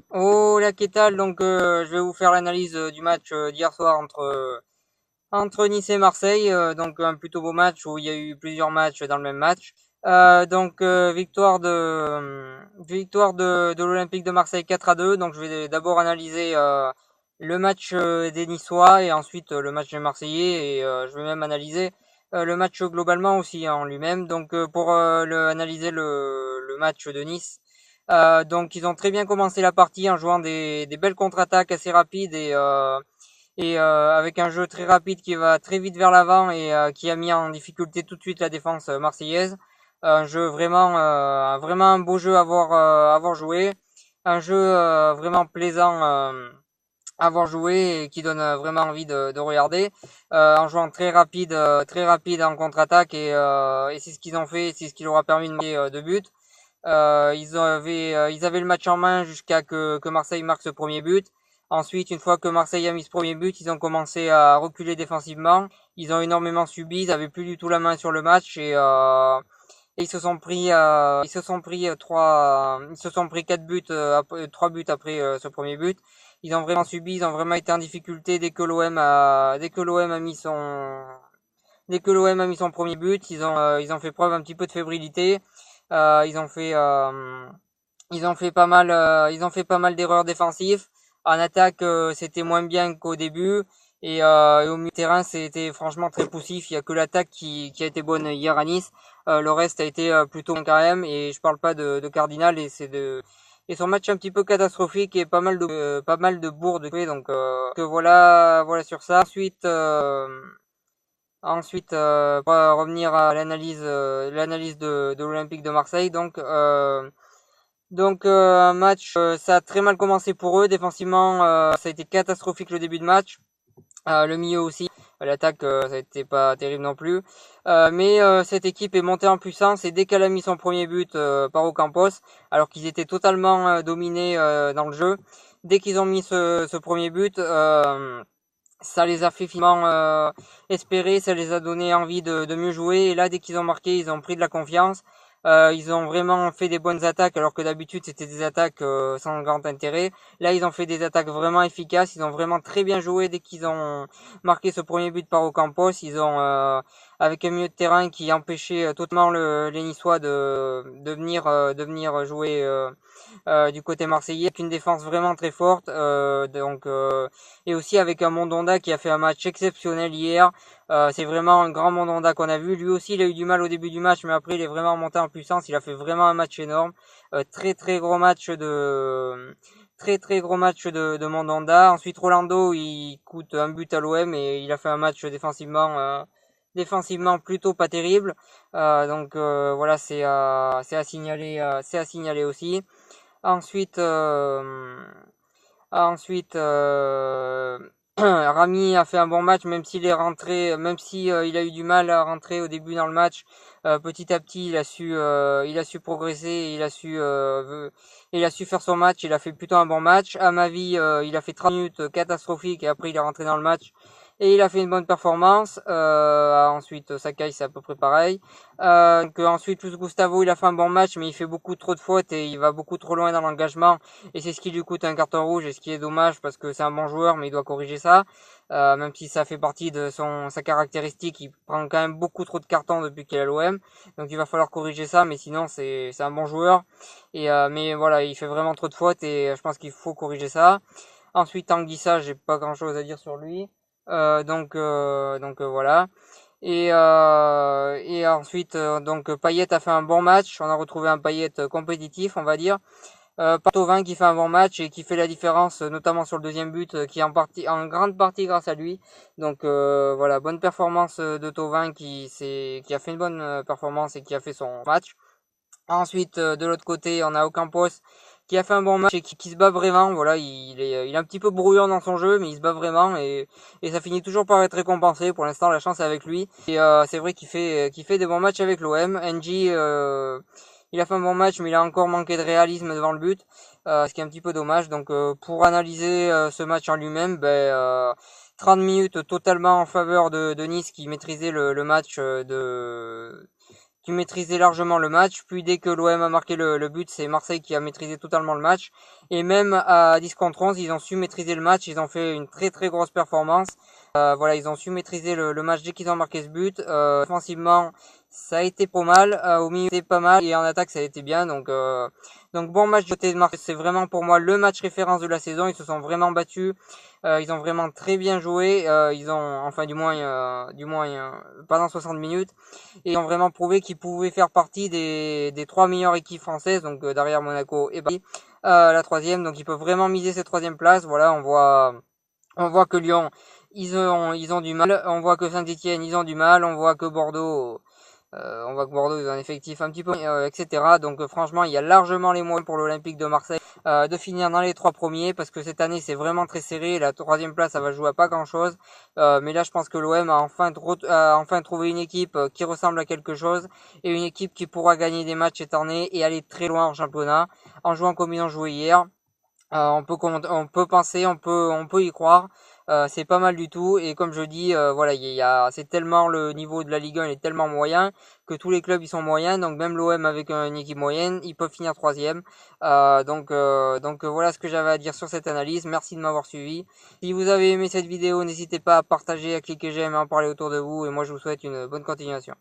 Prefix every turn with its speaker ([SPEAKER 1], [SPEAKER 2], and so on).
[SPEAKER 1] Hola, ¿qué tal? Donc, je vais vous faire l'analyse du match d'hier soir entre Nice et Marseille. Donc, un plutôt beau match où il y a eu plusieurs matchs dans le même match. Victoire de l'Olympique de Marseille 4-2. Donc, je vais d'abord analyser le match des Niçois et ensuite le match des Marseillais. Et je vais même analyser le match globalement aussi en lui-même. Donc, pour analyser le match de Nice. Donc ils ont très bien commencé la partie en jouant des belles contre-attaques assez rapides et avec un jeu très rapide qui va très vite vers l'avant et qui a mis en difficulté tout de suite la défense marseillaise. Un jeu vraiment un beau jeu à avoir joué, un jeu vraiment plaisant à avoir joué et qui donne vraiment envie de regarder en jouant très rapide en contre-attaque et c'est ce qu'ils ont fait, c'est ce qui leur a permis de marquer deux buts. Ils avaient le match en main jusqu'à que Marseille marque ce premier but. Ensuite, une fois que Marseille a mis ce premier but, ils ont commencé à reculer défensivement. Ils ont énormément subi, ils avaient plus du tout la main sur le match et ils se sont pris quatre buts, trois buts après ce premier but. Ils ont vraiment subi, ils ont vraiment été en difficulté dès que l'OM a mis son premier but. Ils ont fait preuve un petit peu de fébrilité. Euh, ils ont fait, euh, ils ont fait pas mal d'erreurs défensives. En attaque, c'était moins bien qu'au début. Et au milieu de terrain, c'était franchement très poussif. Il y a que l'attaque qui a été bonne hier à Nice. Le reste a été plutôt bien quand même. Et je parle pas de Cardinal et son match un petit peu catastrophique et pas mal de bourdes. Donc que voilà sur ça. Ensuite, pour revenir à l'analyse de l'Olympique de Marseille. Un match, ça a très mal commencé pour eux. Défensivement, ça a été catastrophique le début de match. Le milieu aussi. L'attaque, ça a été pas terrible non plus. Mais cette équipe est montée en puissance et dès qu'elle a mis son premier but par Ocampos, alors qu'ils étaient totalement dominés dans le jeu, dès qu'ils ont mis ce premier but, ça les a fait finalement espérer, ça les a donné envie de mieux jouer. Et là, dès qu'ils ont marqué, ils ont pris de la confiance. Ils ont vraiment fait des bonnes attaques, alors que d'habitude c'était des attaques sans grand intérêt. Là, ils ont fait des attaques vraiment efficaces. Ils ont vraiment très bien joué dès qu'ils ont marqué ce premier but par Ocampos. Avec un milieu de terrain qui empêchait totalement les Niçois de venir jouer du côté marseillais, avec une défense vraiment très forte. Et aussi avec un Mandanda qui a fait un match exceptionnel hier. C'est vraiment un grand Mandanda qu'on a vu. Lui aussi, il a eu du mal au début du match, mais après, il est vraiment monté en puissance. Il a fait vraiment un match énorme. Très gros match de Mandanda. Ensuite, Rolando, il coûte un but à l'OM et il a fait un match défensivement plutôt pas terrible. Voilà, c'est à signaler aussi. Ensuite, Ensuite, Rami a fait un bon match, même s'il est rentré, même si il a eu du mal à rentrer au début dans le match. Petit à petit, il a su progresser, il a su faire son match. Il a fait plutôt un bon match. À ma vie, il a fait 30 minutes catastrophiques et après il est rentré dans le match et il a fait une bonne performance. Ensuite, Sakai, c'est à peu près pareil. Ensuite, Luis Gustavo, il a fait un bon match, mais il fait beaucoup trop de fautes et il va beaucoup trop loin dans l'engagement. Et c'est ce qui lui coûte un carton rouge et ce qui est dommage parce que c'est un bon joueur mais il doit corriger ça. Même si ça fait partie de sa caractéristique, il prend quand même beaucoup trop de cartons depuis qu'il est à l'OM. Donc il va falloir corriger ça, mais sinon c'est un bon joueur. Mais voilà, il fait vraiment trop de fautes et je pense qu'il faut corriger ça. Ensuite, Anguissa, j'ai pas grand chose à dire sur lui. Voilà. Et ensuite, Payet a fait un bon match. On a retrouvé un Payet compétitif, on va dire. Thauvin qui fait un bon match et qui fait la différence, notamment sur le deuxième but, qui est en grande partie grâce à lui. Voilà, bonne performance de Thauvin qui a fait une bonne performance et qui a fait son match. Ensuite, de l'autre côté, on a Ocampos qui a fait un bon match et qui se bat vraiment. Voilà, il est un petit peu brouillon dans son jeu, mais il se bat vraiment et ça finit toujours par être récompensé. Pour l'instant, la chance est avec lui. Et c'est vrai qu'il fait des bons matchs avec l'OM. NG, il a fait un bon match, mais il a encore manqué de réalisme devant le but, ce qui est un petit peu dommage. Pour analyser ce match en lui-même, 30 minutes totalement en faveur de Nice qui maîtrisait le match qui maîtrisait largement le match. Puis dès que l'OM a marqué le but, c'est Marseille qui a maîtrisé totalement le match. Et même à 10 contre 11, ils ont su maîtriser le match. Ils ont fait une très très grosse performance. Voilà, ils ont su maîtriser le match dès qu'ils ont marqué ce but. Offensivement, ça a été pas mal. Au milieu, c'était pas mal. Et en attaque, ça a été bien. Donc bon match du côté de Marseille. C'est vraiment pour moi le match référence de la saison. Ils se sont vraiment battus. Ils ont vraiment très bien joué. Ils ont, enfin du moins pendant 60 minutes. Et ils ont vraiment prouvé qu'ils pouvaient faire partie des 3 meilleures équipes françaises. Donc derrière Monaco et Paris. La troisième. Donc ils peuvent vraiment miser cette troisième place. Voilà, on voit que Lyon, ils ont du mal. On voit que Saint-Etienne, ils ont du mal. On voit que Bordeaux, ils ont un effectif un petit peu, etc. Donc franchement, il y a largement les moyens pour l'Olympique de Marseille de finir dans les 3 premiers, parce que cette année, c'est vraiment très serré. La troisième place, ça va jouer à pas grand-chose. Mais là, je pense que l'OM a enfin trouvé une équipe qui ressemble à quelque chose, et une équipe qui pourra gagner des matchs cette année et aller très loin en championnat, en jouant comme ils ont joué hier. On peut penser, on peut y croire. C'est pas mal du tout. Et comme je dis, voilà, c'est tellement le niveau de la Ligue 1 il est tellement moyen que tous les clubs ils sont moyens. Donc même l'OM avec une équipe moyenne, ils peuvent finir troisième. Voilà ce que j'avais à dire sur cette analyse. Merci de m'avoir suivi. Si vous avez aimé cette vidéo, n'hésitez pas à partager, à cliquer j'aime, à en parler autour de vous. Et moi, je vous souhaite une bonne continuation.